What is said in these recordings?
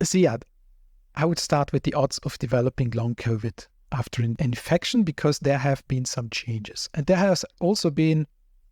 Ziyad, I would start with the odds of developing long COVID after an infection, because there have been some changes. And there has also been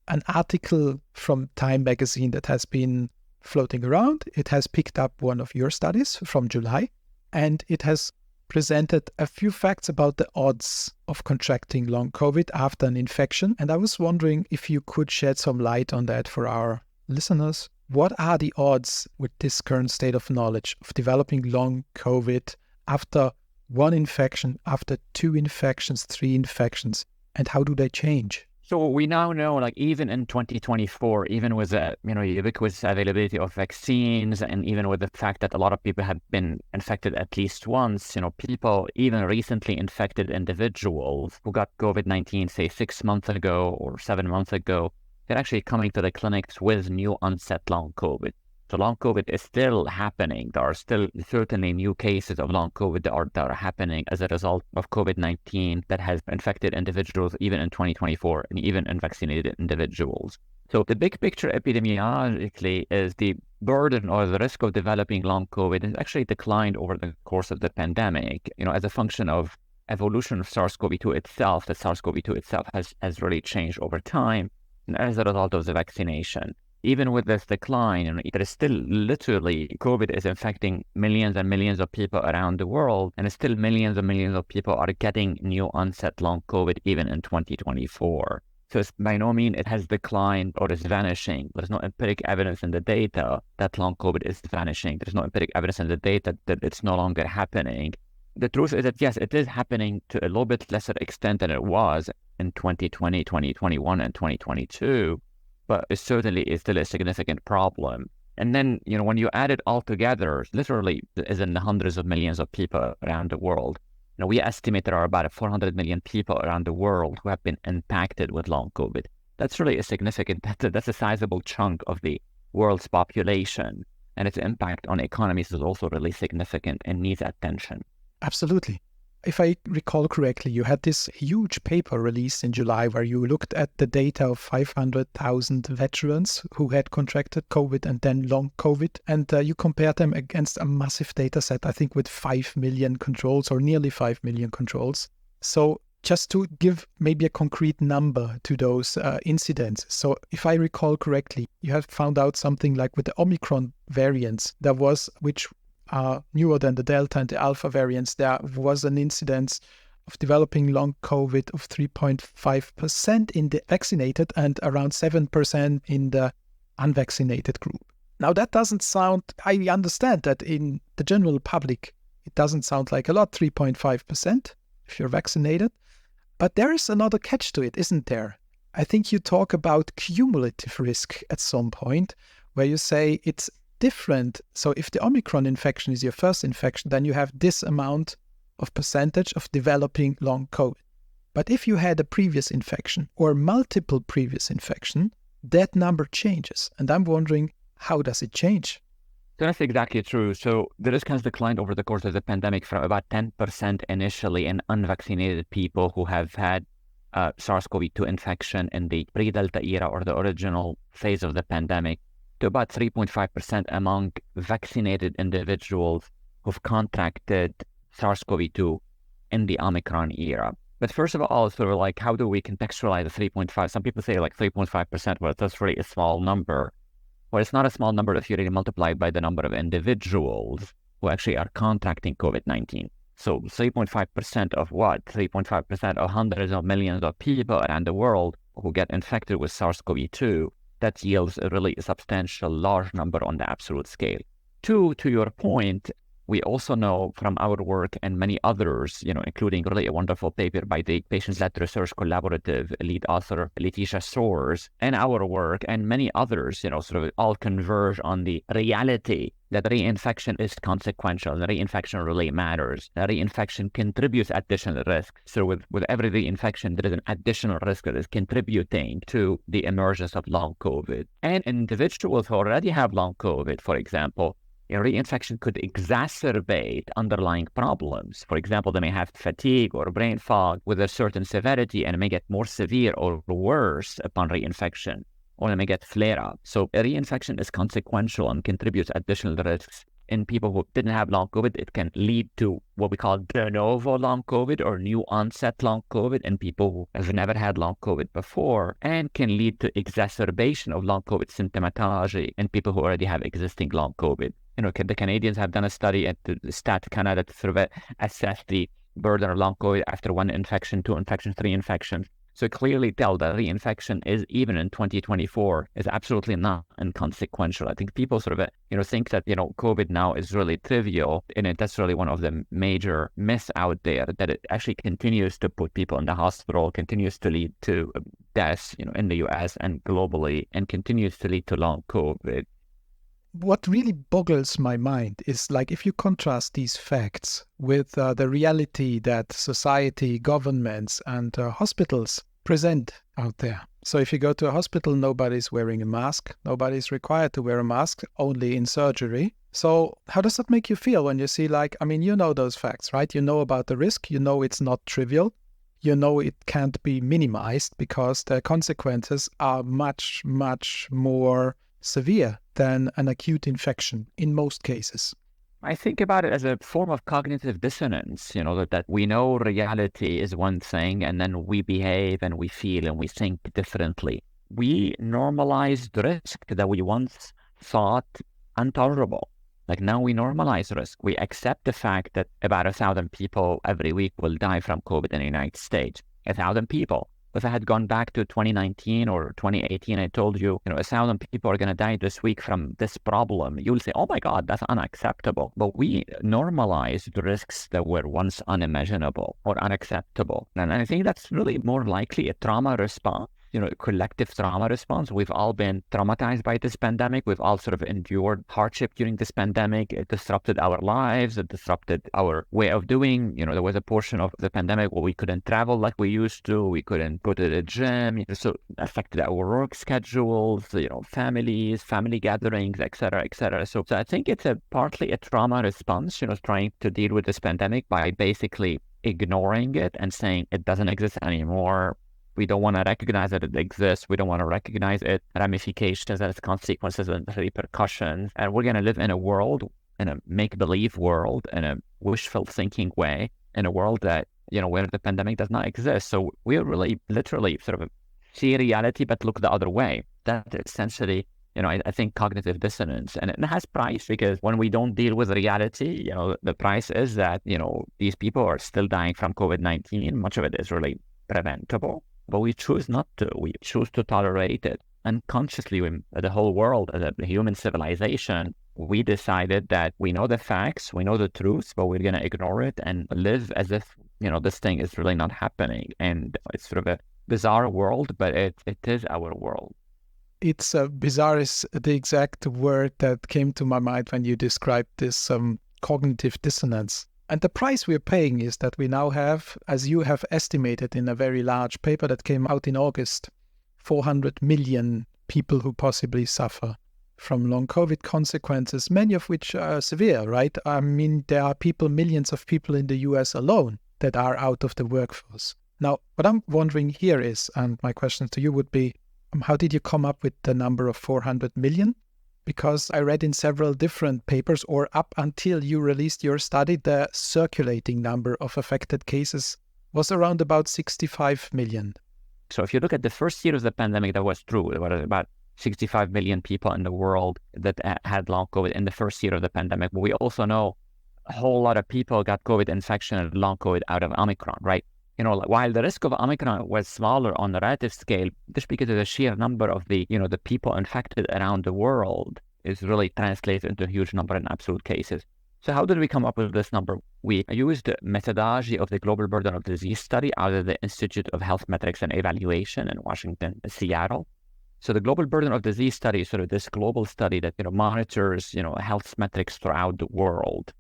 an article from Time magazine that has been floating around. It has picked up one of your studies from July, and it has presented a few facts about the odds of contracting long COVID after an infection. And I was wondering if you could shed some light on that for our listeners. What are the odds with this current state of knowledge of developing long COVID after one infection, after two infections, three infections, and how do they change? So we now know, like, even in 2024, even with the ubiquitous availability of vaccines, and even with the fact that a lot of people have been infected at least once, people, even recently infected individuals who got COVID-19, say 6 months ago or 7 months ago, they're actually coming to the clinics with new onset long COVID. So long COVID is still happening. There are still certainly new cases of long COVID that are happening as a result of COVID-19 that has infected individuals even in 2024 and even in vaccinated individuals. So the big picture epidemiologically is the burden or the risk of developing long COVID has actually declined over the course of the pandemic, as a function of evolution of SARS-CoV-2 itself. The SARS-CoV-2 itself has really changed over time, and as a result of the vaccination. Even with this decline, there is still literally COVID is infecting millions and millions of people around the world, and still millions and millions of people are getting new onset long COVID even in 2024. So it's by no means it has declined or is vanishing. There's no empiric evidence in the data that long COVID is vanishing. There's no empiric evidence in the data that it's no longer happening. The truth is that, yes, it is happening to a little bit lesser extent than it was in 2020, 2021, and 2022. But it certainly is still a significant problem. And then, when you add it all together, literally is in the hundreds of millions of people around the world. We estimate there are about 400 million people around the world who have been impacted with long COVID. That's really a significant, that's a sizable chunk of the world's population. And its impact on economies is also really significant and needs attention. Absolutely. If I recall correctly, you had this huge paper released in July where you looked at the data of 500,000 veterans who had contracted COVID and then long COVID, and you compared them against a massive data set, I think with 5 million controls or nearly 5 million controls. So just to give maybe a concrete number to those incidents. So if I recall correctly, you have found out something like with the Omicron variants, which are newer than the Delta and the Alpha variants, there was an incidence of developing long COVID of 3.5% in the vaccinated and around 7% in the unvaccinated group. Now that doesn't sound, I understand that in the general public, it doesn't sound like a lot, 3.5% if you're vaccinated, but there is another catch to it, isn't there? I think you talk about cumulative risk at some point where you say it's different. So if the Omicron infection is your first infection, then you have this amount of percentage of developing long COVID. But if you had a previous infection or multiple previous infection, that number changes. And I'm wondering, how does it change? That's exactly true. So the risk has declined over the course of the pandemic from about 10% initially in unvaccinated people who have had SARS-CoV-2 infection in the pre-Delta era or the original phase of the pandemic, to about 3.5% among vaccinated individuals who've contracted SARS-CoV-2 in the Omicron era. But first of all, sort of like, how do we contextualize the 3.5? Some people say like 3.5%, well, that's really a small number. Well, it's not a small number if you really multiply it by the number of individuals who actually are contracting COVID-19. So 3.5% of what? 3.5% of hundreds of millions of people around the world who get infected with SARS-CoV-2. That yields a really substantial, large number on the absolute scale. Two, to your point, we also know from our work and many others, including really a wonderful paper by the Patient-Led Research Collaborative lead author Letitia Soares, and our work and many others, sort of all converge on the reality that reinfection is consequential. The reinfection really matters. The reinfection contributes additional risk. So with every reinfection, there is an additional risk that is contributing to the emergence of long COVID. And individuals who already have long COVID, for example, reinfection could exacerbate underlying problems. For example, they may have fatigue or brain fog with a certain severity and may get more severe or worse upon reinfection, or they may get flare-up. So a reinfection is consequential and contributes additional risks in people who didn't have long COVID, it can lead to what we call de novo long COVID or new onset long COVID in people who have never had long COVID before, and can lead to exacerbation of long COVID symptomatology in people who already have existing long COVID. The Canadians have done a study at the Stat Canada to sort of assess the burden of long COVID after 1 infection, 2 infections, 3 infections. So clearly tell that reinfection is, even in 2024, is absolutely not inconsequential. I think people sort of, think that, COVID now is really trivial, and that's really one of the major myths out there, that it actually continues to put people in the hospital, continues to lead to deaths, in the US and globally, and continues to lead to long COVID. What really boggles my mind is, like, if you contrast these facts with the reality that society, governments, and hospitals present out there. So if you go to a hospital, nobody's wearing a mask. Nobody's required to wear a mask, only in surgery. So how does that make you feel when you see, those facts, right? You know about the risk. You know it's not trivial. You know it can't be minimized because the consequences are much, much more severe than an acute infection in most cases. I think about it as a form of cognitive dissonance, that we know reality is one thing, and then we behave and we feel and we think differently. We normalize the risk that we once thought intolerable. Like, now we normalize risk. We accept the fact that about 1,000 people every week will die from COVID in the United States. 1,000 people. If I had gone back to 2019 or 2018, I told you, 1,000 people are going to die this week from this problem, you'll say, oh my God, that's unacceptable. But we normalize the risks that were once unimaginable or unacceptable. And I think that's really more likely a trauma response. A collective trauma response. We've all been traumatized by this pandemic. We've all sort of endured hardship during this pandemic. It disrupted our lives. It disrupted our way of doing. There was a portion of the pandemic where we couldn't travel like we used to. We couldn't go to the gym. So it affected our work schedules, families, family gatherings, et cetera, et cetera. So I think it's partly a trauma response, trying to deal with this pandemic by basically ignoring it and saying it doesn't exist anymore. We don't want to recognize that it exists. We don't want to recognize its ramifications and its consequences and repercussions. And we're going to live in a world, in a make-believe world, in a wishful thinking way, in a world that, where the pandemic does not exist. So we're really, literally sort of see reality, but look the other way. That's essentially, I think cognitive dissonance. And it has price, because when we don't deal with reality, the price is that, these people are still dying from COVID-19. Much of it is really preventable. But we choose not to. We choose to tolerate it. Unconsciously, the whole world, as a human civilization, we decided that we know the facts, we know the truth, but we're going to ignore it and live as if, this thing is really not happening. And it's sort of a bizarre world, but it is our world. It's bizarre is the exact word that came to my mind when you described this cognitive dissonance. And the price we're paying is that we now have, as you have estimated in a very large paper that came out in August, 400 million people who possibly suffer from long COVID consequences, many of which are severe, right? I mean, there are millions of people in the US alone that are out of the workforce. Now, what I'm wondering here is, and my question to you would be, how did you come up with the number of 400 million? Because I read in several different papers, or up until you released your study, the circulating number of affected cases was around about 65 million. So if you look at the first year of the pandemic, that was true. There were about 65 million people in the world that had long COVID in the first year of the pandemic. But we also know a whole lot of people got COVID infection and long COVID out of Omicron, right? While the risk of Omicron was smaller on the relative scale, just because of the sheer number of the people infected around the world is really translated into a huge number in absolute cases. So how did we come up with this number? We used the methodology of the Global Burden of Disease study out of the Institute of Health Metrics and Evaluation in Washington, Seattle. So the Global Burden of Disease study is sort of this global study that monitors health metrics throughout the world.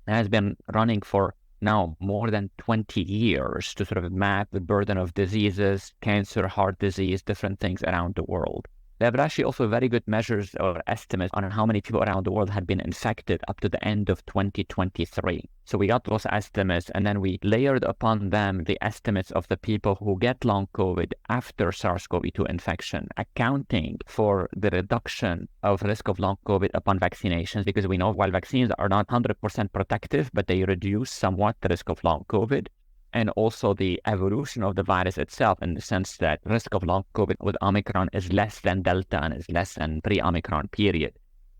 It has been running for now more than 20 years to sort of map the burden of diseases, cancer, heart disease, different things around the world. They have actually also very good measures or estimates on how many people around the world had been infected up to the end of 2023. So we got those estimates, and then we layered upon them the estimates of the people who get long COVID after SARS-CoV-2 infection, accounting for the reduction of risk of long COVID upon vaccinations, because we know while vaccines are not 100% protective, but they reduce somewhat the risk of long COVID. And also the evolution of the virus itself, in the sense that risk of long COVID with Omicron is less than Delta and is less than pre-Omicron period.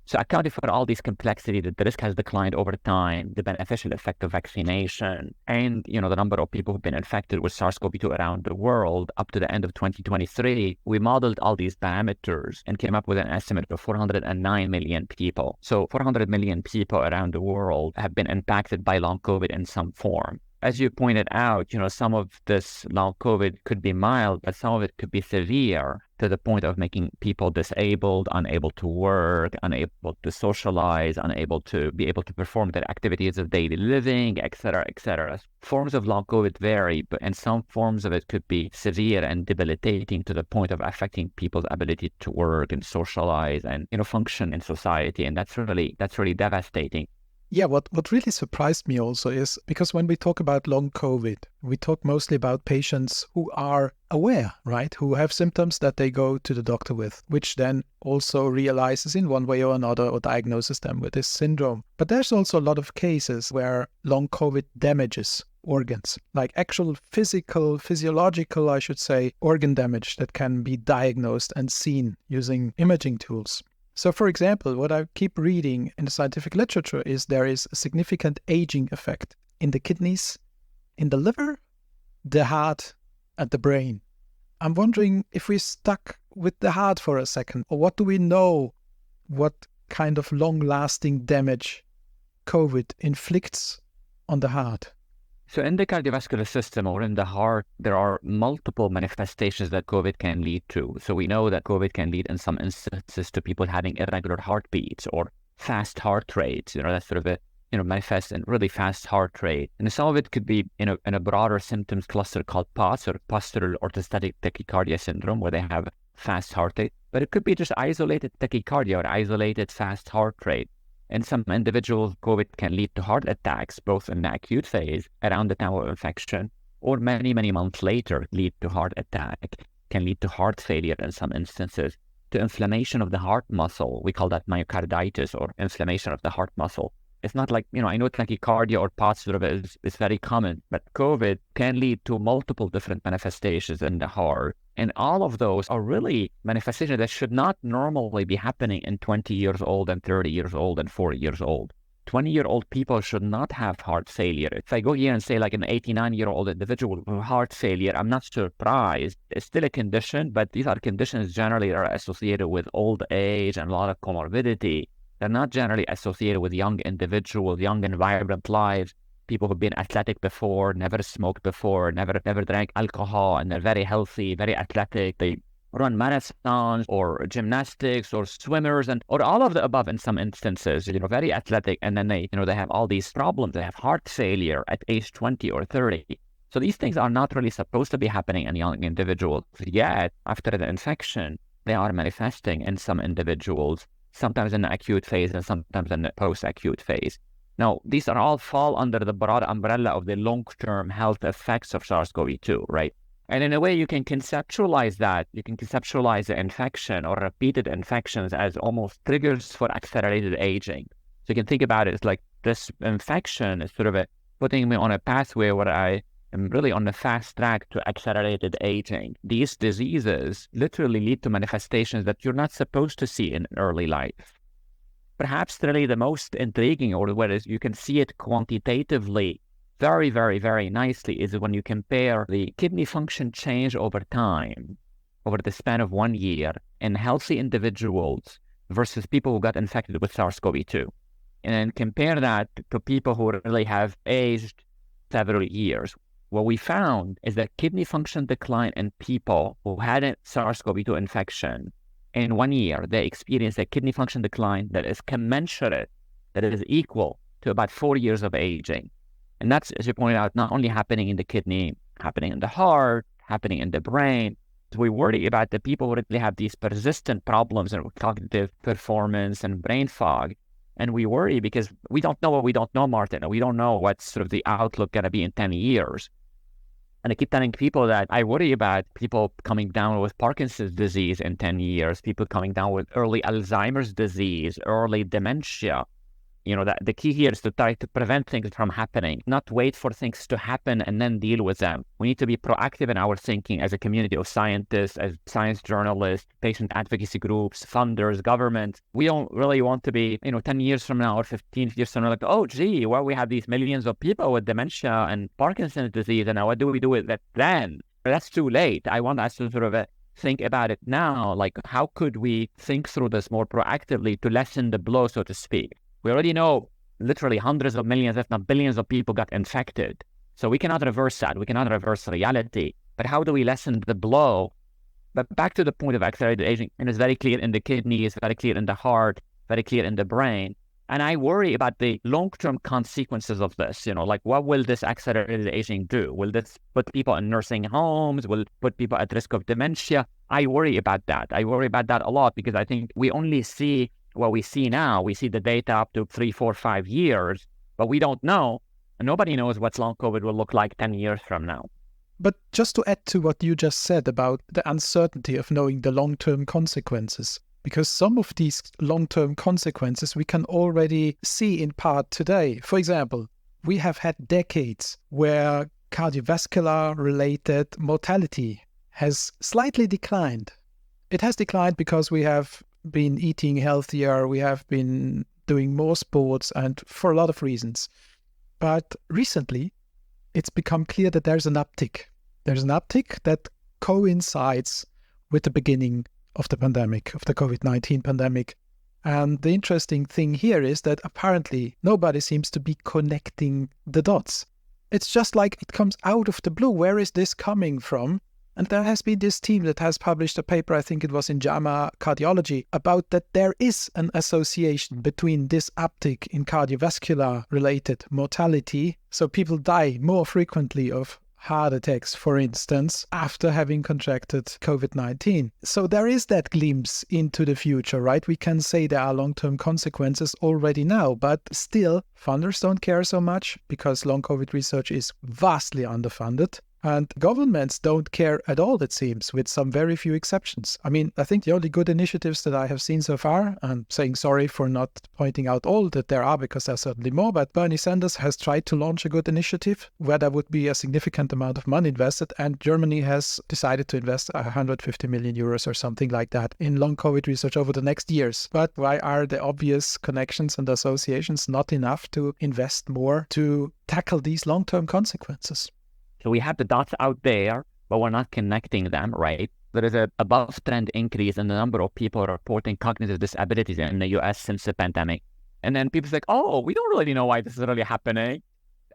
So accounting for all these complexities, that the risk has declined over time, the beneficial effect of vaccination, and the number of people who've been infected with SARS-CoV-2 around the world up to the end of 2023, we modeled all these parameters and came up with an estimate of 409 million people. So 400 million people around the world have been impacted by long COVID in some form. As you pointed out, some of this long COVID could be mild, but some of it could be severe to the point of making people disabled, unable to work, unable to socialize, unable to be able to perform their activities of daily living, et cetera, et cetera. Forms of long COVID vary, and some forms of it could be severe and debilitating to the point of affecting people's ability to work and socialize and, function in society. And that's really devastating. Yeah, what really surprised me also is because when we talk about long COVID, we talk mostly about patients who are aware, right? Who have symptoms that they go to the doctor with, which then also realizes in one way or another or diagnoses them with this syndrome. But there's also a lot of cases where long COVID damages organs, like actual physiological, I should say, organ damage that can be diagnosed and seen using imaging tools. So, for example, what I keep reading in the scientific literature is there is a significant aging effect in the kidneys, in the liver, the heart, and the brain. I'm wondering if we're stuck with the heart for a second, or what do we know what kind of long-lasting damage COVID inflicts on the heart? So in the cardiovascular system or in the heart, there are multiple manifestations that COVID can lead to. So we know that COVID can lead in some instances to people having irregular heartbeats or fast heart rates. That's sort of a, manifest in really fast heart rate. And some of it could be in a broader symptoms cluster called POTS, or postural orthostatic tachycardia syndrome, where they have fast heart rate. But it could be just isolated tachycardia or isolated fast heart rate. In some individuals, COVID can lead to heart attacks, both in the acute phase around the time of infection, or many, many months later lead to heart attack, can lead to heart failure in some instances, to inflammation of the heart muscle. We call that myocarditis, or inflammation of the heart muscle. It's not like, I know tachycardia or POTS is very common, but COVID can lead to multiple different manifestations in the heart. And all of those are really manifestations that should not normally be happening in 20 years old and 30 years old and 40 years old. 20-year-old people should not have heart failure. If I go here and say like an 89-year-old individual with heart failure, I'm not surprised. It's still a condition, but these are conditions generally are associated with old age and a lot of comorbidity. They're not generally associated with young individuals, young and vibrant lives, people who've been athletic before, never smoked before, never drank alcohol, and they're very healthy, very athletic. They run marathons or gymnastics or swimmers or all of the above in some instances, very athletic. And then they have all these problems. They have heart failure at age 20 or 30. So these things are not really supposed to be happening in young individuals. Yet, after the infection, they are manifesting in some individuals, sometimes in the acute phase and sometimes in the post-acute phase. Now, these are all fall under the broad umbrella of the long-term health effects of SARS-CoV-2, right? And in a way, you can conceptualize that. You can conceptualize the infection or repeated infections as almost triggers for accelerated aging. So you can think about it as like this infection is sort of putting me on a pathway where I am really on the fast track to accelerated aging. These diseases literally lead to manifestations that you're not supposed to see in early life. Perhaps really the most intriguing, or where you can see it quantitatively very, very, very nicely, is when you compare the kidney function change over time, over the span of 1 year, in healthy individuals versus people who got infected with SARS-CoV-2. And then compare that to people who really have aged several years. What we found is that kidney function decline in people who had a SARS-CoV-2 infection in 1 year, they experienced a kidney function decline that is commensurate, that is equal to about 4 years of aging. And that's, as you pointed out, not only happening in the kidney, happening in the heart, happening in the brain. We worry about the people who really have these persistent problems in cognitive performance and brain fog. And we worry because we don't know what we don't know, Martin. We don't know what's sort of the outlook going to be in 10 years. And I keep telling people that I worry about people coming down with Parkinson's disease in 10 years, people coming down with early Alzheimer's disease, early dementia. That the key here is to try to prevent things from happening, not wait for things to happen and then deal with them. We need to be proactive in our thinking as a community of scientists, as science journalists, patient advocacy groups, funders, government. We don't really want to be, 10 years from now or 15 years from now, like, oh, gee, well, we have these millions of people with dementia and Parkinson's disease, and now what do we do with that then? That's too late. I want us to sort of think about it now, like how could we think through this more proactively to lessen the blow, so to speak. We already know literally hundreds of millions, if not billions of people got infected. So we cannot reverse that. We cannot reverse reality. But how do we lessen the blow? But back to the point of accelerated aging, and it's very clear in the kidneys, very clear in the heart, very clear in the brain. And I worry about the long-term consequences of this. Like what will this accelerated aging do? Will this put people in nursing homes? Will it put people at risk of dementia? I worry about that. I worry about that a lot because I think we only see what we see now. We see the data up to 3, 4, 5 years, but we don't know. And nobody knows what long COVID will look like 10 years from now. But just to add to what you just said about the uncertainty of knowing the long-term consequences, because some of these long-term consequences we can already see in part today. For example, we have had decades where cardiovascular-related mortality has slightly declined. It has declined because we have been eating healthier, we have been doing more sports, and for a lot of reasons. But recently, it's become clear that there's an uptick. There's an uptick that coincides with the beginning of the pandemic, of the COVID-19 pandemic. And the interesting thing here is that apparently nobody seems to be connecting the dots. It's just like it comes out of the blue. Where is this coming from? And there has been this team that has published a paper, I think it was in JAMA Cardiology, about that there is an association between this uptick in cardiovascular-related mortality. So people die more frequently of heart attacks, for instance, after having contracted COVID-19. So there is that glimpse into the future, right? We can say there are long-term consequences already now, but still, funders don't care so much because long COVID research is vastly underfunded. And governments don't care at all, it seems, with some very few exceptions. I mean, I think the only good initiatives that I have seen so far, and saying sorry for not pointing out all that there are, because there's certainly more, but Bernie Sanders has tried to launch a good initiative where there would be a significant amount of money invested, and Germany has decided to invest 150 million euros or something like that in long COVID research over the next years. But why are the obvious connections and associations not enough to invest more to tackle these long-term consequences? So we have the dots out there, but we're not connecting them, right? There is an above-trend increase in the number of people reporting cognitive disabilities in the US since the pandemic. And then people say, oh, we don't really know why this is really happening.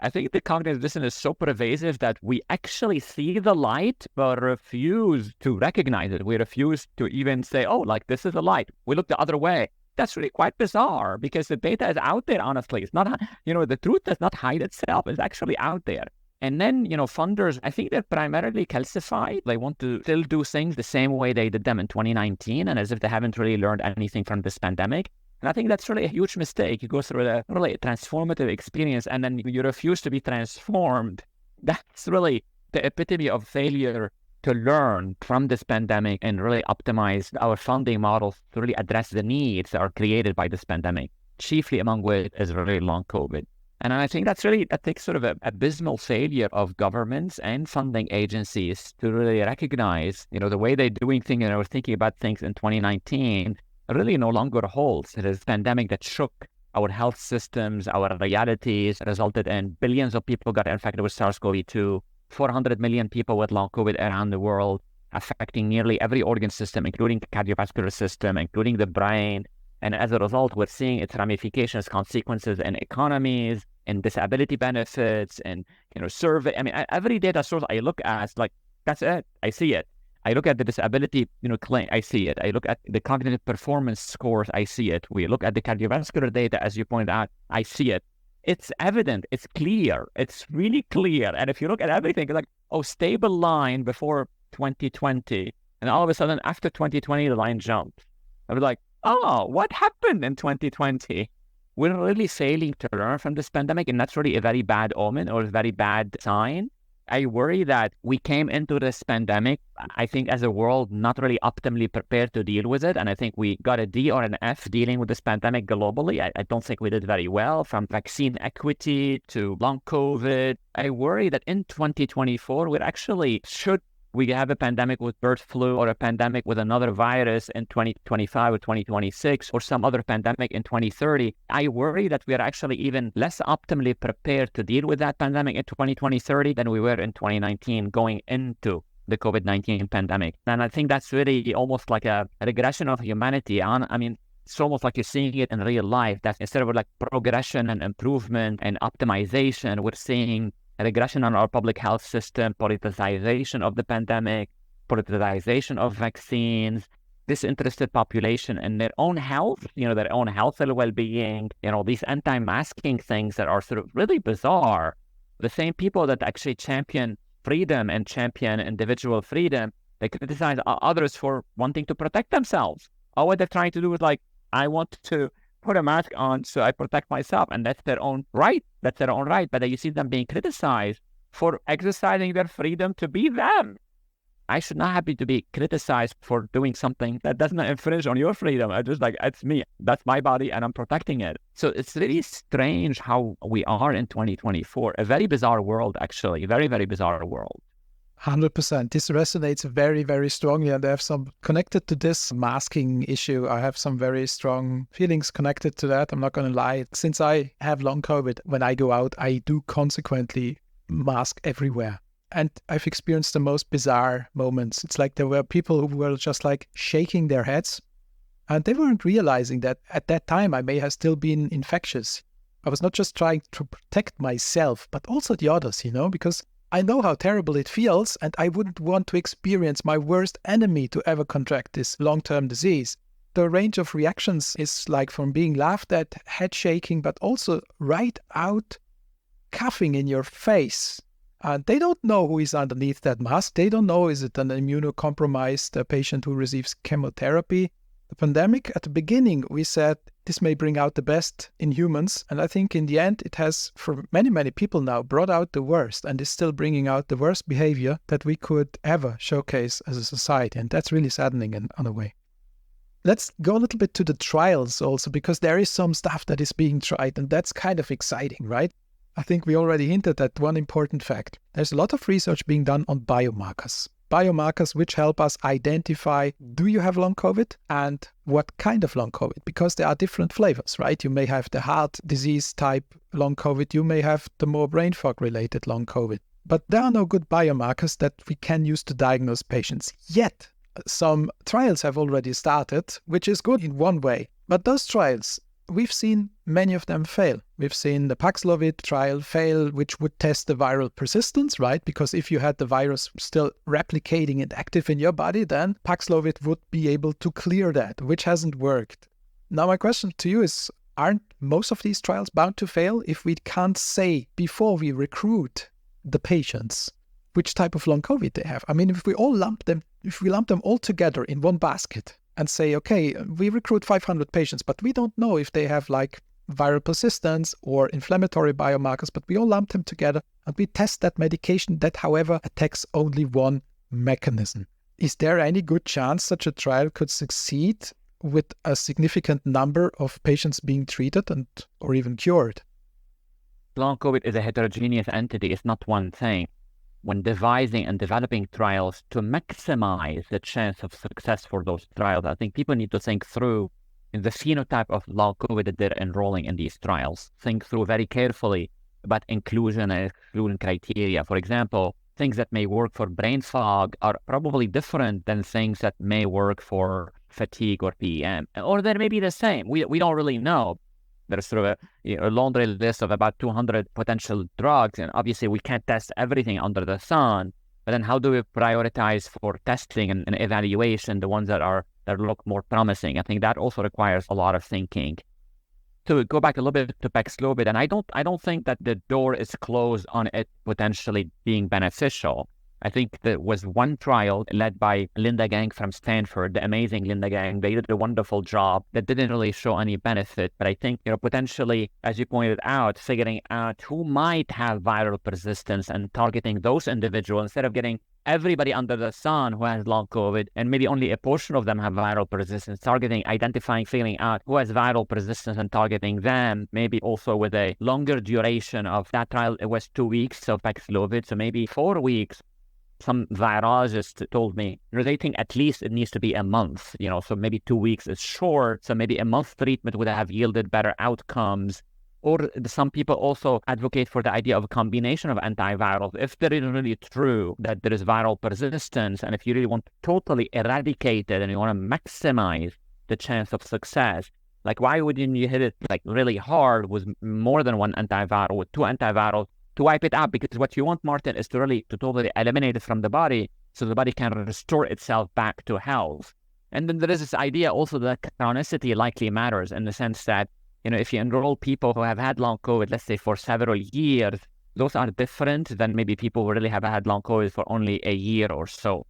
I think the cognitive dissonance is so pervasive that we actually see the light, but refuse to recognize it. We refuse to even say, oh, like this is a light. We look the other way. That's really quite bizarre because the data is out there, honestly. It's not, the truth does not hide itself. It's actually out there. And then, funders, I think they're primarily calcified. They want to still do things the same way they did them in 2019, and as if they haven't really learned anything from this pandemic. And I think that's really a huge mistake. You go through a really transformative experience, and then you refuse to be transformed. That's really the epitome of failure to learn from this pandemic and really optimize our funding models to really address the needs that are created by this pandemic, chiefly among which is really long COVID. And I think that takes sort of an abysmal failure of governments and funding agencies to really recognize, the way they're doing things and were thinking about things in 2019 really no longer holds. It is a pandemic that shook our health systems, our realities, resulted in billions of people got infected with SARS-CoV-2, 400 million people with long COVID around the world, affecting nearly every organ system, including the cardiovascular system, including the brain. And as a result, we're seeing its ramifications, consequences in economies, in disability benefits, and, survey. I mean, every data source I look at, like, that's it. I see it. I look at the disability, claim. I see it. I look at the cognitive performance scores. I see it. We look at the cardiovascular data, as you pointed out. I see it. It's evident. It's clear. It's really clear. And if you look at everything, like, stable line before 2020, And all of a sudden, after 2020, the line jumped. I was like, oh, what happened in 2020? We're really failing to learn from this pandemic, and that's really a very bad omen or a very bad sign. I worry that we came into this pandemic, I think, as a world, not really optimally prepared to deal with it. And I think we got a D or an F dealing with this pandemic globally. I don't think we did very well, from vaccine equity to long COVID. I worry that in 2024, we have a pandemic with bird flu or a pandemic with another virus in 2025 or 2026 or some other pandemic in 2030. I worry that we are actually even less optimally prepared to deal with that pandemic in 2030 than we were in 2019 going into the COVID-19 pandemic. And I think that's really almost like a regression of humanity. I mean, it's almost like you're seeing it in real life, that instead of like progression and improvement and optimization, we're seeing a regression on our public health system, politicization of the pandemic, politicization of vaccines, disinterested population in their own health, their own health and well-being, these anti-masking things that are sort of really bizarre. The same people that actually champion freedom and champion individual freedom, they criticize others for wanting to protect themselves. All what they're trying to do is like, I want to put a mask on so I protect myself, and that's their own right. That's their own right. But then you see them being criticized for exercising their freedom to be them. I should not happy to be criticized for doing something that does not infringe on your freedom. I just like, it's me. That's my body and I'm protecting it. So it's really strange how we are in 2024. A very bizarre world, actually. A very, very bizarre world. 100%. This resonates very, very strongly. And I have some connected to this masking issue. I have some very strong feelings connected to that. I'm not going to lie. Since I have long COVID, when I go out, I do consequently mask everywhere. And I've experienced the most bizarre moments. It's like there were people who were just like shaking their heads, and they weren't realizing that at that time I may have still been infectious. I was not just trying to protect myself, but also the others, because I know how terrible it feels, and I wouldn't want to experience my worst enemy to ever contract this long-term disease. The range of reactions is like from being laughed at, head shaking, but also right out coughing in your face. And they don't know who is underneath that mask. They don't know, is it an immunocompromised patient who receives chemotherapy? The pandemic, at the beginning, we said this may bring out the best in humans. And I think in the end, it has, for many, many people now, brought out the worst and is still bringing out the worst behavior that we could ever showcase as a society. And that's really saddening in a way. Let's go a little bit to the trials also, because there is some stuff that is being tried, and that's kind of exciting, right? I think we already hinted at one important fact. There's a lot of research being done on biomarkers. Biomarkers which help us identify, do you have long COVID and what kind of long COVID? Because there are different flavors, right? You may have the heart disease type long COVID. You may have the more brain fog related long COVID. But there are no good biomarkers that we can use to diagnose patients yet. Some trials have already started, which is good in one way. But those trials, we've seen many of them fail. We've seen the Paxlovid trial fail, which would test the viral persistence, right? Because if you had the virus still replicating and active in your body, then Paxlovid would be able to clear that, which hasn't worked. Now, my question to you is, aren't most of these trials bound to fail if we can't say before we recruit the patients which type of long COVID they have? I mean, if we lump them all together in one basket, and say, okay, we recruit 500 patients, but we don't know if they have like viral persistence or inflammatory biomarkers, but we all lump them together and we test that medication that, however, attacks only one mechanism. Is there any good chance such a trial could succeed with a significant number of patients being treated or even cured? Long COVID is a heterogeneous entity. It's not one thing. When devising and developing trials to maximize the chance of success for those trials, I think people need to think through in the phenotype of long COVID that they're enrolling in these trials. Think through very carefully about inclusion and exclusion criteria. For example, things that may work for brain fog are probably different than things that may work for fatigue or PEM, or they may be the same. We don't really know. There's sort of a laundry list of about 200 potential drugs, and obviously we can't test everything under the sun. But then how do we prioritize for testing and evaluation the ones that look more promising? I think that also requires a lot of thinking. To go back a little bit to Paxlovid, and I don't think that the door is closed on it potentially being beneficial. I think there was one trial led by Linda Gang from Stanford, the amazing Linda Gang. They did a wonderful job that didn't really show any benefit. But I think, potentially, as you pointed out, figuring out who might have viral persistence and targeting those individuals instead of getting everybody under the sun who has long COVID, and maybe only a portion of them have viral persistence, targeting, identifying, figuring out who has viral persistence and targeting them, maybe also with a longer duration of that trial. It was 2 weeks of Paxlovid, so maybe 4 weeks. Some virologists told me they think at least it needs to be a month, so maybe 2 weeks is short. So maybe a month treatment would have yielded better outcomes. Or some people also advocate for the idea of a combination of antivirals. If there is really true that there is viral persistence, and if you really want to totally eradicate it and you want to maximize the chance of success, like why wouldn't you hit it like really hard with more than one antiviral, with 2 antivirals to wipe it out? Because what you want, Martin, is to totally eliminate it from the body so the body can restore itself back to health. And then there is this idea also that chronicity likely matters in the sense that, if you enroll people who have had long COVID, let's say for several years, those are different than maybe people who really have had long COVID for only a year or so.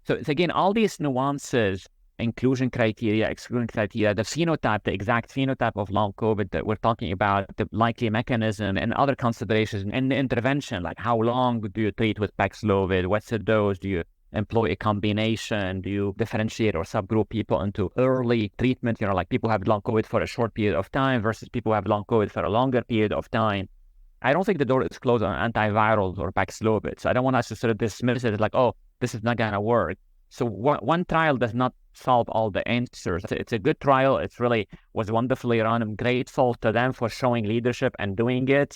So it's again, all these nuances, inclusion criteria, exclusion criteria, the phenotype, the exact phenotype of long COVID that we're talking about, the likely mechanism and other considerations, and the intervention, like how long do you treat with Paxlovid? What's the dose? Do you employ a combination? Do you differentiate or subgroup people into early treatment, like people who have long COVID for a short period of time versus people who have long COVID for a longer period of time? I don't think the door is closed on antivirals or Paxlovid. So I don't want us to sort of dismiss it like, oh, this is not going to work. So one trial does not solve all the answers. It's a good trial. It really was wonderfully run. I'm grateful to them for showing leadership and doing it,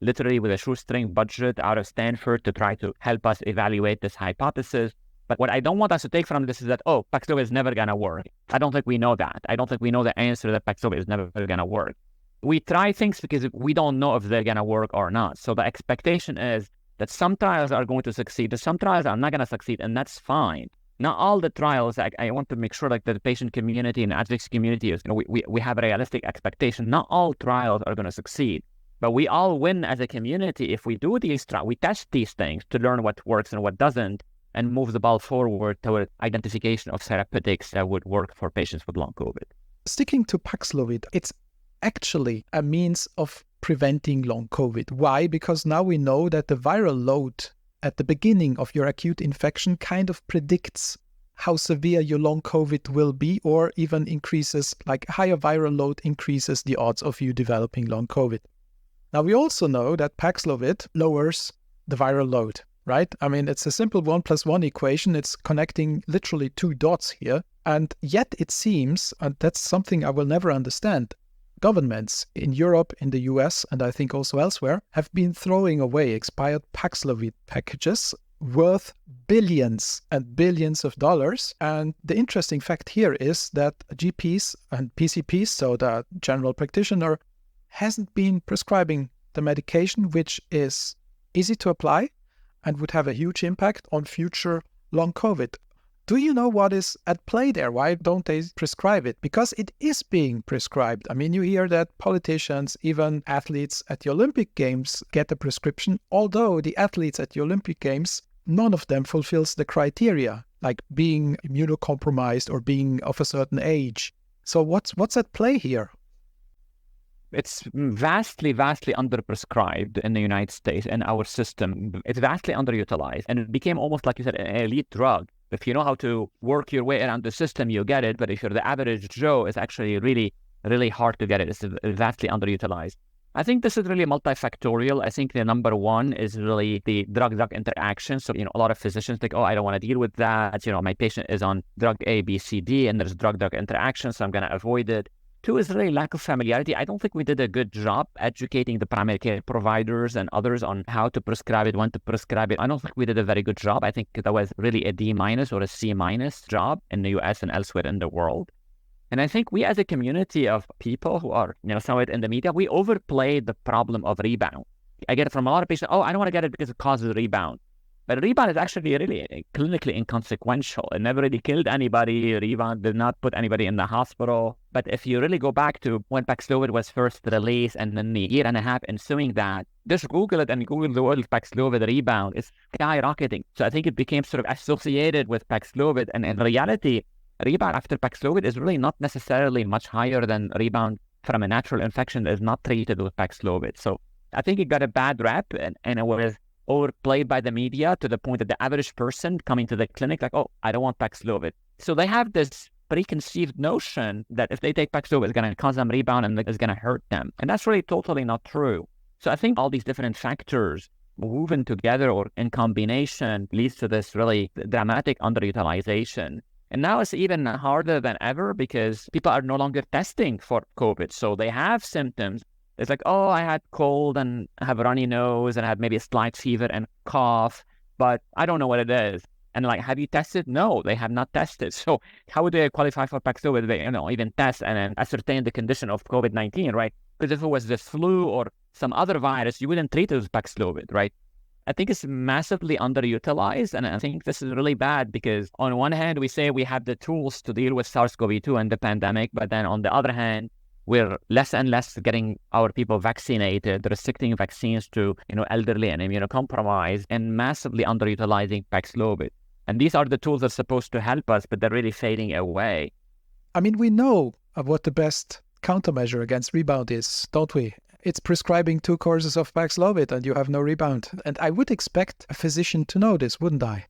literally with a shoestring budget out of Stanford to try to help us evaluate this hypothesis. But what I don't want us to take from this is that, oh, Paxlovid is never going to work. I don't think we know that. I don't think we know the answer that Paxlovid is never going to work. We try things because we don't know if they're going to work or not. So the expectation is that some trials are going to succeed, and some trials are not going to succeed, and that's fine. Not all the trials, I want to make sure that the patient community and advocacy community is, we have a realistic expectation. Not all trials are going to succeed. But we all win as a community if we do these trials. We test these things to learn what works and what doesn't, and move the ball forward toward identification of therapeutics that would work for patients with long COVID. Sticking to Paxlovid, it's actually a means of preventing long COVID. Why? Because now we know that the viral load at the beginning of your acute infection kind of predicts how severe your long COVID will be, or even increases, like higher viral load increases the odds of you developing long COVID. Now, we also know that Paxlovid lowers the viral load, right? I mean, it's a simple 1 + 1 equation. It's connecting literally 2 dots here. And yet it seems, and that's something I will never understand, governments in Europe, in the US, and I think also elsewhere, have been throwing away expired Paxlovid packages worth billions and billions of dollars. And the interesting fact here is that GPs and PCPs, so the general practitioner, hasn't been prescribing the medication, which is easy to apply and would have a huge impact on future long COVID. Do you know what is at play there? Why don't they prescribe it? Because it is being prescribed. I mean, you hear that politicians, even athletes at the Olympic Games get a prescription, although the athletes at the Olympic Games, none of them fulfills the criteria, like being immunocompromised or being of a certain age. So what's at play here? It's vastly underprescribed in the United States and our system. It's vastly underutilized, and it became almost, like you said, an elite drug. If you know how to work your way around the system, you get it. But if you're the average Joe, it's actually really, really hard to get it. It's vastly underutilized. I think this is really multifactorial. I think the number one is really the drug-drug interaction. So, a lot of physicians think, oh, I don't want to deal with that. My patient is on drug A, B, C, D, and there's drug-drug interaction, so I'm going to avoid it. 2 is really lack of familiarity. I don't think we did a good job educating the primary care providers and others on how to prescribe it, when to prescribe it. I don't think we did a very good job. I think that was really a D- or a C- job in the US and elsewhere in the world. And I think we as a community of people who are, somewhat in the media, we overplayed the problem of rebound. I get it from a lot of patients, oh, I don't want to get it because it causes rebound. But rebound is actually really clinically inconsequential. It never really killed anybody. Rebound did not put anybody in the hospital. But if you really go back to when Paxlovid was first released and then the year and a half ensuing that, just Google it and Google the word Paxlovid rebound. It's skyrocketing. So I think it became sort of associated with Paxlovid. And in reality, rebound after Paxlovid is really not necessarily much higher than rebound from a natural infection that is not treated with Paxlovid. So I think it got a bad rap and it was overplayed by the media to the point that the average person coming to the clinic, like, oh, I don't want Paxlovid. So they have this preconceived notion that if they take Paxlovid, it's going to cause them rebound and it's going to hurt them. And that's really totally not true. So I think all these different factors woven together or in combination leads to this really dramatic underutilization. And now it's even harder than ever because people are no longer testing for COVID. So they have symptoms. It's like, oh, I had cold and I have a runny nose and I have maybe a slight fever and cough, but I don't know what it is. And like, have you tested? No, they have not tested. So how would they qualify for Paxlovid? They, even test and then ascertain the condition of COVID-19, right? Because if it was the flu or some other virus, you wouldn't treat it with Paxlovid, right? I think it's massively underutilized. And I think this is really bad because on one hand, we say we have the tools to deal with SARS-CoV-2 and the pandemic, but then on the other hand, we're less and less getting our people vaccinated, restricting vaccines to, elderly and immunocompromised, and massively underutilizing Paxlovid. And these are the tools that are supposed to help us, but they're really fading away. I mean, we know what the best countermeasure against rebound is, don't we? It's prescribing 2 courses of Paxlovid and you have no rebound. And I would expect a physician to know this, wouldn't I?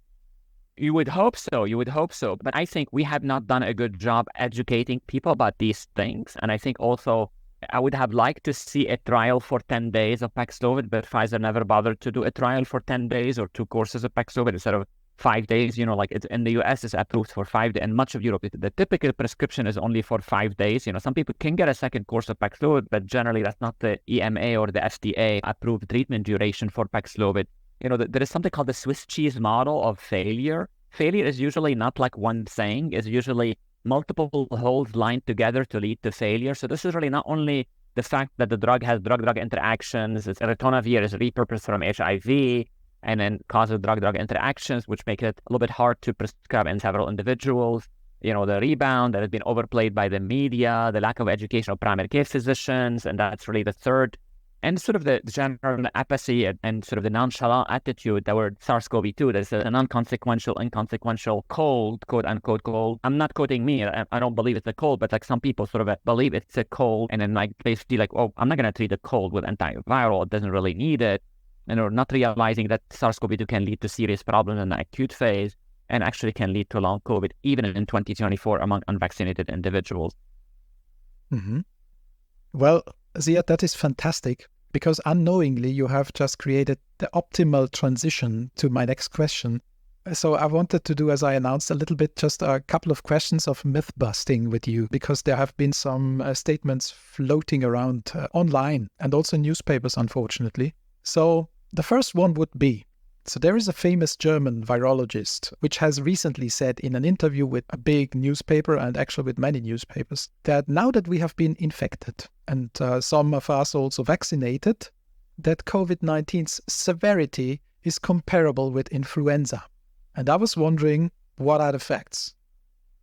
You would hope so. But I think we have not done a good job educating people about these things. And I think also I would have liked to see a trial for 10 days of Paxlovid, but Pfizer never bothered to do a trial for 10 days or 2 courses of Paxlovid instead of 5 days. Like it's in the US, it's approved for 5 days. And much of Europe, the typical prescription is only for 5 days. Some people can get a second course of Paxlovid, but generally that's not the EMA or the FDA approved treatment duration for Paxlovid. There is something called the Swiss cheese model of failure. Failure is usually not like one thing. It's usually multiple holes lined together to lead to failure. So this is really not only the fact that the drug has drug-drug interactions. It's ritonavir is repurposed from HIV and then causes drug-drug interactions, which make it a little bit hard to prescribe in several individuals. The rebound that has been overplayed by the media, the lack of education of primary care physicians, and that's really the third. And sort of the general apathy and sort of the nonchalant attitude that were SARS-CoV-2, that's a inconsequential cold, quote unquote cold. I'm not quoting me. I don't believe it's a cold, but like some people sort of believe it's a cold. And then like they feel like, oh, I'm not going to treat a cold with antiviral. It doesn't really need it. And they're not realizing that SARS-CoV-2 can lead to serious problems in the acute phase and actually can lead to long COVID, even in 2024 among unvaccinated individuals. Mm-hmm. Well, Ziyad, that is fantastic because unknowingly you have just created the optimal transition to my next question. So I wanted to do, as I announced, a little bit, just a couple of questions of myth busting with you because there have been some statements floating around online and also newspapers, unfortunately. So the first one would be, so there is a famous German virologist which has recently said in an interview with a big newspaper and actually with many newspapers that now that we have been infected and some of us also vaccinated, that COVID-19's severity is comparable with influenza. And I was wondering, what are the facts?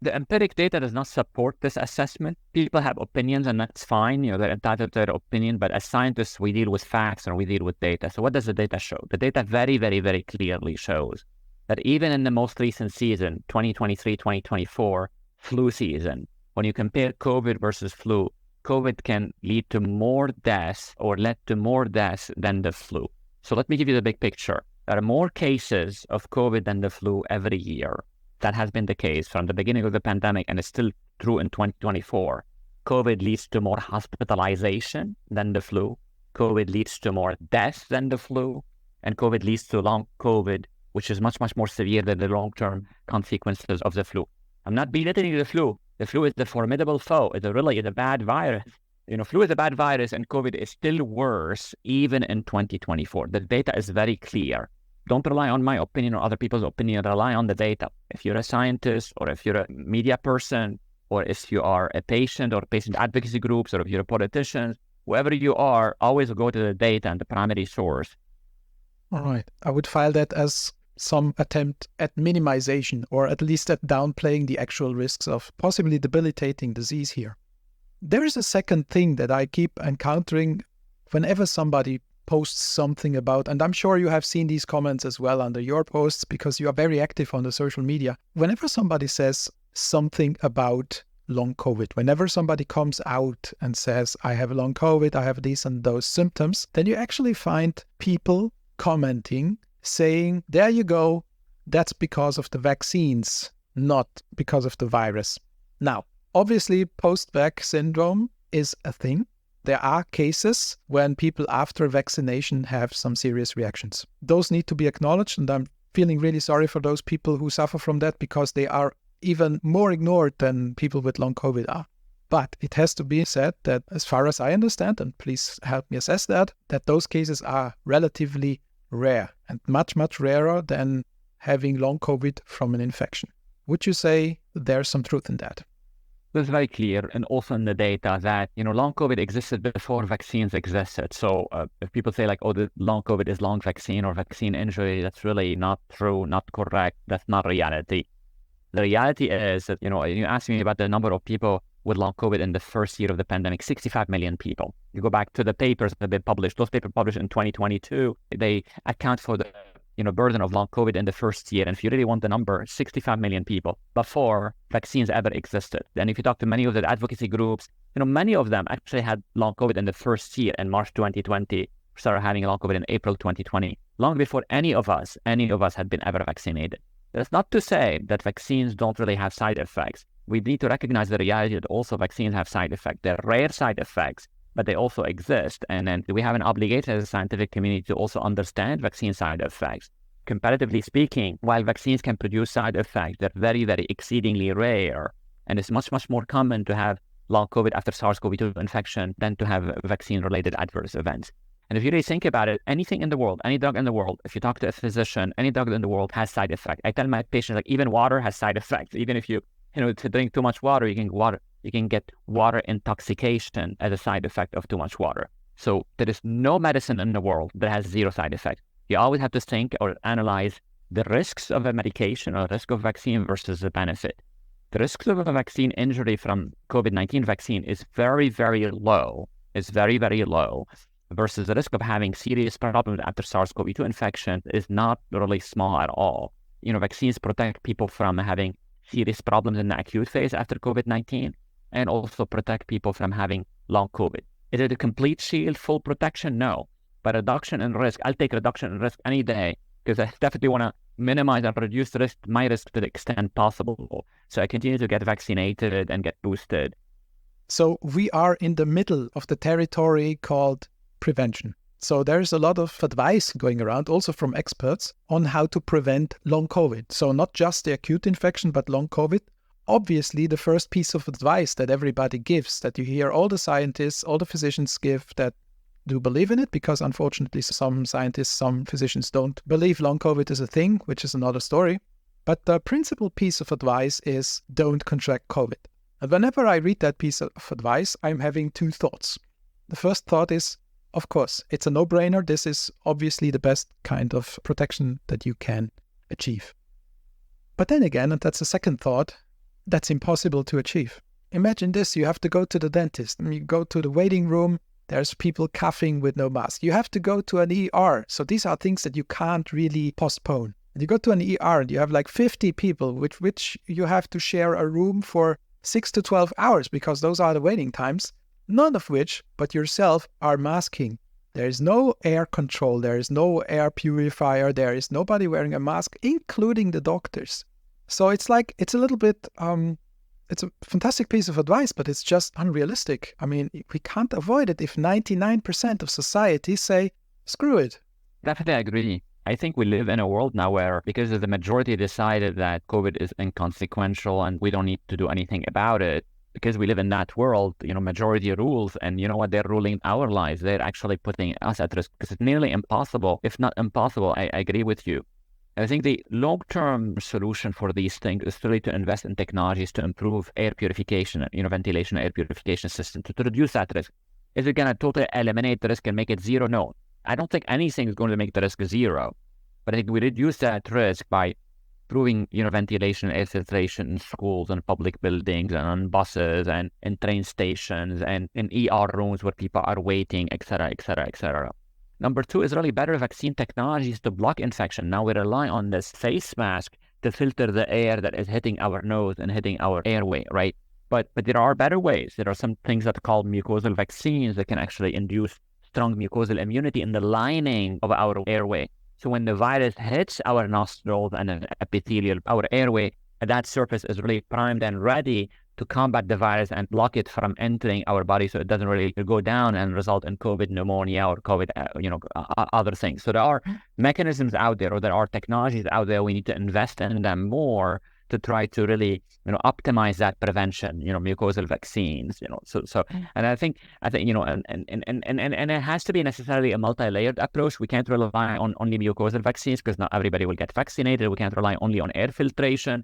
The empiric data does not support this assessment. People have opinions and that's fine. They're entitled to their opinion. But as scientists, we deal with facts or we deal with data. So what does the data show? The data very, very, very clearly shows that even in the most recent season, 2023, 2024, flu season, when you compare COVID versus flu, COVID can lead to more deaths or led to more deaths than the flu. So let me give you the big picture. There are more cases of COVID than the flu every year. That has been the case from the beginning of the pandemic and it's still true in 2024. COVID leads to more hospitalization than the flu. COVID leads to more deaths than the flu. And COVID leads to long COVID, which is much, much more severe than the long-term consequences of the flu. I'm not belittling the flu. The flu is the formidable foe. It's a bad virus. Flu is a bad virus and COVID is still worse even in 2024. The data is very clear. Don't rely on my opinion or other people's opinion. Rely on the data. If you're a scientist or if you're a media person or if you are a patient or patient advocacy groups or if you're a politician, whoever you are, always go to the data and the primary source. All right. I would file that as some attempt at minimization or at least at downplaying the actual risks of possibly debilitating disease here. There is a second thing that I keep encountering whenever somebody posts something about, and I'm sure you have seen these comments as well under your posts because you are very active on the social media. Whenever somebody says something about long COVID, whenever somebody comes out and says, I have long COVID, I have these and those symptoms, then you actually find people commenting saying, there you go, that's because of the vaccines, not because of the virus. Now, obviously, post-vax syndrome is a thing. There are cases when people after vaccination have some serious reactions. Those need to be acknowledged, and I'm feeling really sorry for those people who suffer from that because they are even more ignored than people with long COVID are. But it has to be said that as far as I understand, and please help me assess that those cases are relatively rare and much, much rarer than having long COVID from an infection. Would you say there's some truth in that? It's very clear, and also in the data that, long COVID existed before vaccines existed. So if people say like, oh, the long COVID is long vaccine or vaccine injury, that's really not true, not correct. That's not reality. The reality is that, you asked me about the number of people with long COVID in the first year of the pandemic, 65 million people. You go back to the papers that they published, those papers published in 2022, they account for the burden of long COVID in the first year. And if you really want the number, 65 million people before vaccines ever existed. And if you talk to many of the advocacy groups, many of them actually had long COVID in the first year in March 2020, started having long COVID in April 2020, long before any of us had been ever vaccinated. That's not to say that vaccines don't really have side effects. We need to recognize the reality that also vaccines have side effects. They're rare side effects, but they also exist. And then we have an obligation as a scientific community to also understand vaccine side effects. Comparatively speaking, while vaccines can produce side effects, they're very, very exceedingly rare. And it's much, much more common to have long COVID after SARS-CoV-2 infection than to have vaccine-related adverse events. And if you really think about it, anything in the world, any drug in the world, if you talk to a physician, any drug in the world has side effects. I tell my patients, like, even water has side effects. Even if you to drink too much water, you can get water intoxication as a side effect of too much water. So there is no medicine in the world that has zero side effects. You always have to think or analyze the risks of a medication or risk of vaccine versus the benefit. The risks of a vaccine injury from COVID-19 vaccine is very, very low. It's very, very low versus the risk of having serious problems after SARS-CoV-2 infection is not really small at all. Vaccines protect people from having serious problems in the acute phase after COVID-19 and also protect people from having long COVID. Is it a complete shield, full protection? No. But reduction in risk, I'll take reduction in risk any day because I definitely want to minimize and reduce the risk, my risk to the extent possible. So I continue to get vaccinated and get boosted. So we are in the middle of the territory called prevention. So there's a lot of advice going around, also from experts, on how to prevent long COVID. So not just the acute infection, but long COVID. Obviously, the first piece of advice that everybody gives, that you hear all the scientists, all the physicians give, that do believe in it, because unfortunately some scientists, some physicians don't believe long COVID is a thing, which is another story. But the principal piece of advice is don't contract COVID. And whenever I read that piece of advice, I'm having two thoughts. The first thought is, of course, it's a no-brainer. This is obviously the best kind of protection that you can achieve. But then again, and that's the second thought, that's impossible to achieve. Imagine this, you have to go to the dentist, and you go to the waiting room, there's people coughing with no mask. You have to go to an ER. So these are things that you can't really postpone. And you go to an ER and you have like 50 people, which you have to share a room for 6 to 12 hours because those are the waiting times. None of which, but yourself, are masking. There is no air control, there is no air purifier, there is nobody wearing a mask, including the doctors. So it's a little bit, it's a fantastic piece of advice, but it's just unrealistic. I mean, we can't avoid it if 99% of society say, screw it. Definitely agree. I think we live in a world now where, because the majority decided that COVID is inconsequential and we don't need to do anything about it, because we live in that world, majority rules, and you know what, they're ruling our lives. They're actually putting us at risk because it's nearly impossible, if not impossible. I agree with you. I think the long-term solution for these things is really to invest in technologies to improve air purification, ventilation, air purification system to reduce that risk. Is it going to totally eliminate the risk and make it zero? No. I don't think anything is going to make the risk zero. But I think we reduce that risk by improving, ventilation, air filtration in schools and public buildings and on buses and in train stations and in ER rooms where people are waiting, et cetera, et cetera, et cetera. Number two is really better vaccine technologies to block infection. Now we rely on this face mask to filter the air that is hitting our nose and hitting our airway, right? But there are better ways. There are some things that are called mucosal vaccines that can actually induce strong mucosal immunity in the lining of our airway. So when the virus hits our nostrils and an epithelial, our airway, that surface is really primed and ready to combat the virus and block it from entering our body, so it doesn't really go down and result in COVID pneumonia or COVID, other things. So there are mechanisms out there, or there are technologies out there. We need to invest in them more to try to really, optimize that prevention, mucosal vaccines, and I think, and it has to be necessarily a multi-layered approach. We can't rely on only mucosal vaccines because not everybody will get vaccinated. We can't rely only on air filtration,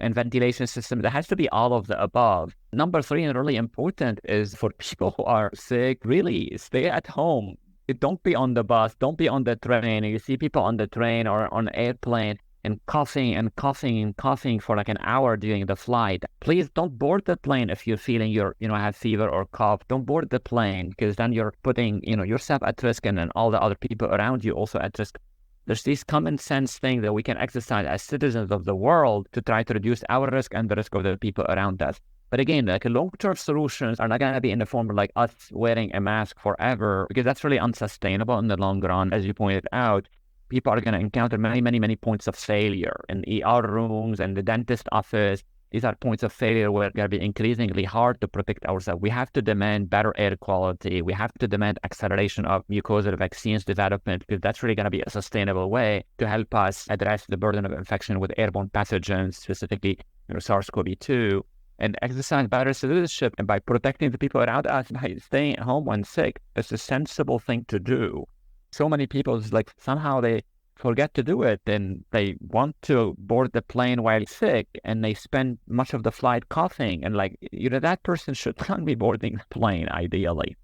and ventilation system. There has to be all of the above. Number three, and really important, is for people who are sick, really stay at home. Don't be on the bus, don't be on the train. You see people on the train or on the airplane and coughing and coughing and coughing for like an hour during the flight. Please don't board the plane if you're feeling have fever or cough. Don't board the plane, because then you're putting, yourself at risk, and then all the other people around you also at risk. There's these common sense things that we can exercise as citizens of the world to try to reduce our risk and the risk of the people around us. But again, like long-term solutions are not going to be in the form of like us wearing a mask forever, because that's really unsustainable in the long run. As you pointed out, people are going to encounter many, many, many points of failure in ER rooms and the dentist office. These are points of failure where it's going to be increasingly hard to protect ourselves. We have to demand better air quality. We have to demand acceleration of mucosal vaccines development, because that's really going to be a sustainable way to help us address the burden of infection with airborne pathogens, specifically SARS-CoV-2, and exercise better citizenship. And by protecting the people around us, by staying at home when sick, it's a sensible thing to do. So many people, somehow they forget to do it, and they want to board the plane while sick, and they spend much of the flight coughing, and that person should not be boarding the plane, ideally.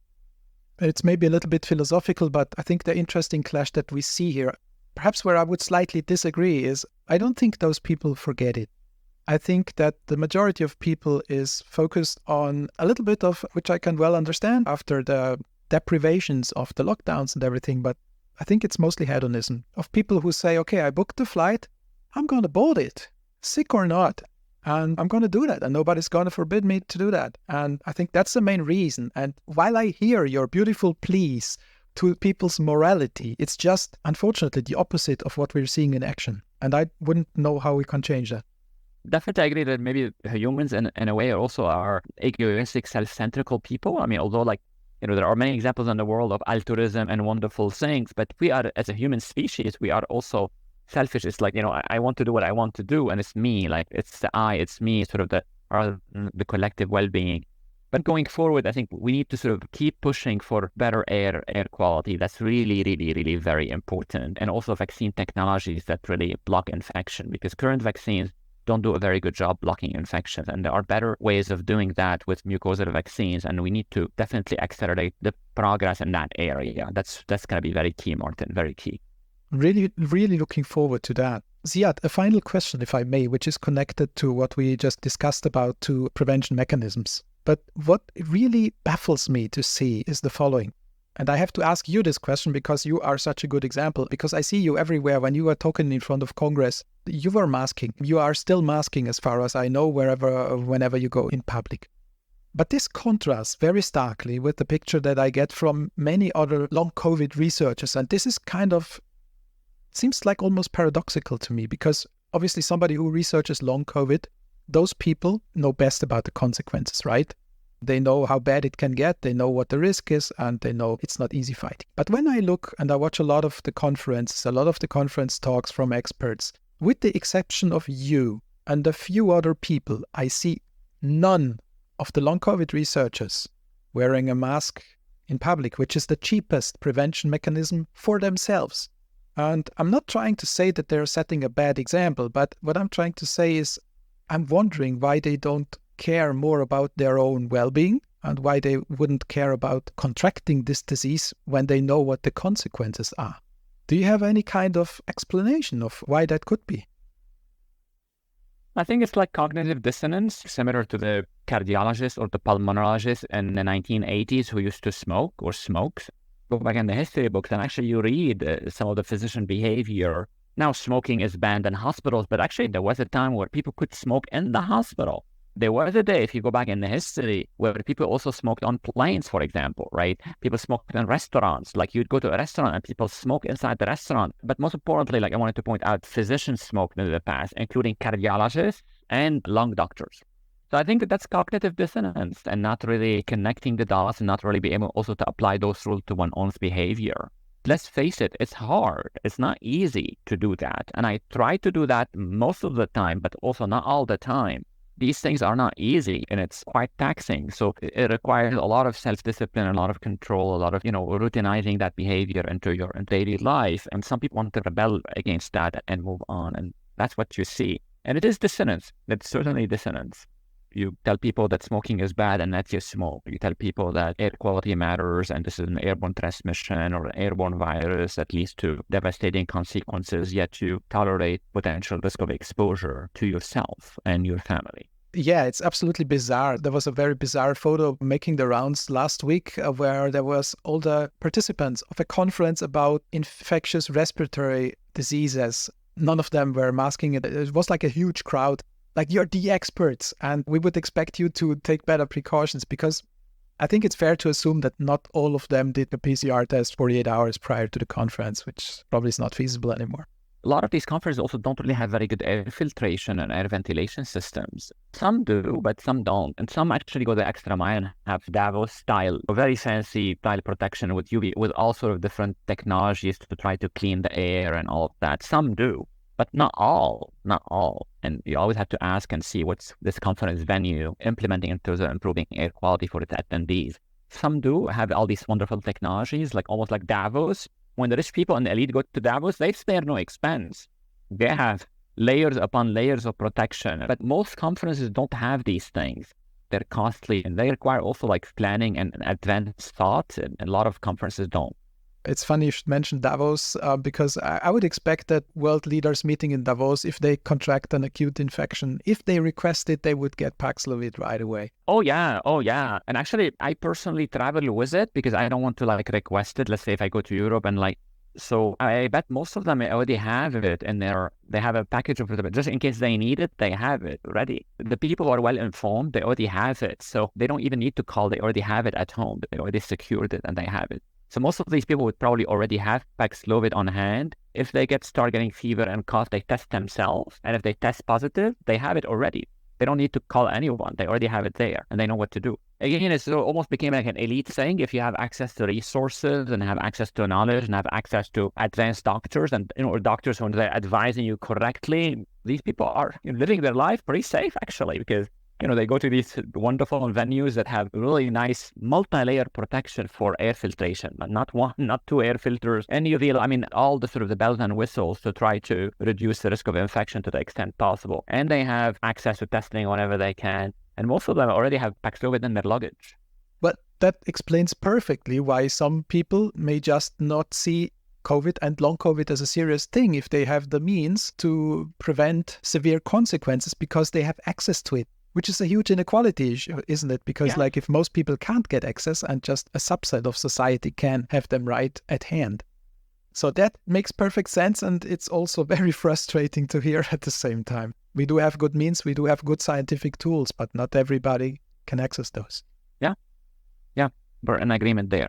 It's maybe a little bit philosophical, but I think the interesting clash that we see here, perhaps where I would slightly disagree, is I don't think those people forget it. I think that the majority of people is focused on a little bit of, which I can well understand after the deprivations of the lockdowns and everything, but I think it's mostly hedonism of people who say, okay, I booked the flight, I'm going to board it, sick or not, and I'm going to do that, and nobody's going to forbid me to do that. And I think that's the main reason. And while I hear your beautiful pleas to people's morality, it's just, unfortunately, the opposite of what we're seeing in action. And I wouldn't know how we can change that. Definitely, I agree that maybe humans in a way also are egoistic, self-centrical people. I mean, although there are many examples in the world of altruism and wonderful things, but we are, as a human species, we are also selfish. It's I want to do what I want to do, and it's me, it's the I, it's me, sort of the collective well-being. But going forward, I think we need to sort of keep pushing for better air quality. That's really, really, really very important. And also vaccine technologies that really block infection, because current vaccines don't do a very good job blocking infections. And there are better ways of doing that with mucosal vaccines. And we need to definitely accelerate the progress in that area. That's going to be very key, Martin, very key. Really, really looking forward to that. Ziyad, a final question, if I may, which is connected to what we just discussed about to prevention mechanisms. But what really baffles me to see is the following. And I have to ask you this question because you are such a good example, because I see you everywhere. When you are talking in front of Congress, you were masking. You are still masking as far as I know, whenever you go in public. But this contrasts very starkly with the picture that I get from many other long COVID researchers. And this is seems like almost paradoxical to me, because obviously somebody who researches long COVID, those people know best about the consequences, right? They know how bad it can get, they know what the risk is, and they know it's not easy fighting. But when I look and I watch a lot of the conference talks from experts, with the exception of you and a few other people, I see none of the long COVID researchers wearing a mask in public, which is the cheapest prevention mechanism for themselves. And I'm not trying to say that they're setting a bad example, but what I'm trying to say is I'm wondering why they don't care more about their own well-being and why they wouldn't care about contracting this disease when they know what the consequences are. Do you have any kind of explanation of why that could be? I think it's like cognitive dissonance, similar to the cardiologist or the pulmonologist in the 1980s who used to smoke or smokes. Go back in the history books and actually you read some of the physician behavior. Now smoking is banned in hospitals, but actually there was a time where people could smoke in the hospital. There was a day, if you go back in the history, where people also smoked on planes, for example, right? People smoked in restaurants. Like you'd go to a restaurant and people smoke inside the restaurant. But most importantly, like I wanted to point out, physicians smoked in the past, including cardiologists and lung doctors. So I think that that's cognitive dissonance and not really connecting the dots and not really being able also to apply those rules to one's own behavior. Let's face it, it's hard. It's not easy to do that. And I try to do that most of the time, but also not all the time. These things are not easy and it's quite taxing. So it requires a lot of self-discipline, a lot of control, a lot of, routinizing that behavior into your daily life. And some people want to rebel against that and move on. And that's what you see. And it is dissonance. It's certainly dissonance. You tell people that smoking is bad and that you smoke. You tell people that air quality matters and this is an airborne transmission or an airborne virus that leads to devastating consequences, yet you tolerate potential risk of exposure to yourself and your family. Yeah, it's absolutely bizarre. There was a very bizarre photo making the rounds last week where there was all the participants of a conference about infectious respiratory diseases. None of them were masking it. It was like a huge crowd. Like, you're the experts, and we would expect you to take better precautions, because I think it's fair to assume that not all of them did a PCR test 48 hours prior to the conference, which probably is not feasible anymore. A lot of these conferences also don't really have very good air filtration and air ventilation systems. Some do, but some don't. And some actually go the extra mile and have Davos style, very fancy style protection with UV, with all sort of different technologies to try to clean the air and all of that. Some do. But not all. And you always have to ask and see what's this conference venue implementing in terms of improving air quality for its attendees. Some do have all these wonderful technologies, like almost like Davos. When the rich people and the elite go to Davos, they spare no expense. They have layers upon layers of protection. But most conferences don't have these things. They're costly and they require also like planning and advanced thought, and a lot of conferences don't. It's funny you should mention Davos because I would expect that world leaders meeting in Davos, if they contract an acute infection, if they request it, they would get Paxlovid right away. Oh yeah. And actually, I personally travel with it because I don't want to like request it. Let's say if I go to Europe and so I bet most of them already have it in they have a package of it. Just in case they need it, they have it ready. The people who are well informed, they already have it. So they don't even need to call. They already have it at home. They already secured it and they have it. So most of these people would probably already have Paxlovid on hand. If they start getting fever and cough, they test themselves. And if they test positive, they have it already. They don't need to call anyone. They already have it there and they know what to do. Again, it almost became like an elite thing. If you have access to resources and have access to knowledge and have access to advanced doctors and doctors who are advising you correctly, these people are living their life pretty safe actually, because they go to these wonderful venues that have really nice multi-layer protection for air filtration, not one, not two air filters, and all the sort of the bells and whistles to try to reduce the risk of infection to the extent possible. And they have access to testing whenever they can. And most of them already have Paxlovid in their luggage. But that explains perfectly why some people may just not see COVID and long COVID as a serious thing if they have the means to prevent severe consequences because they have access to it. Which is a huge inequality issue, isn't it? Because if most people can't get access and just a subset of society can have them right at hand. So that makes perfect sense, and it's also very frustrating to hear at the same time. We do have good means, we do have good scientific tools, but not everybody can access those. Yeah, we're in agreement there.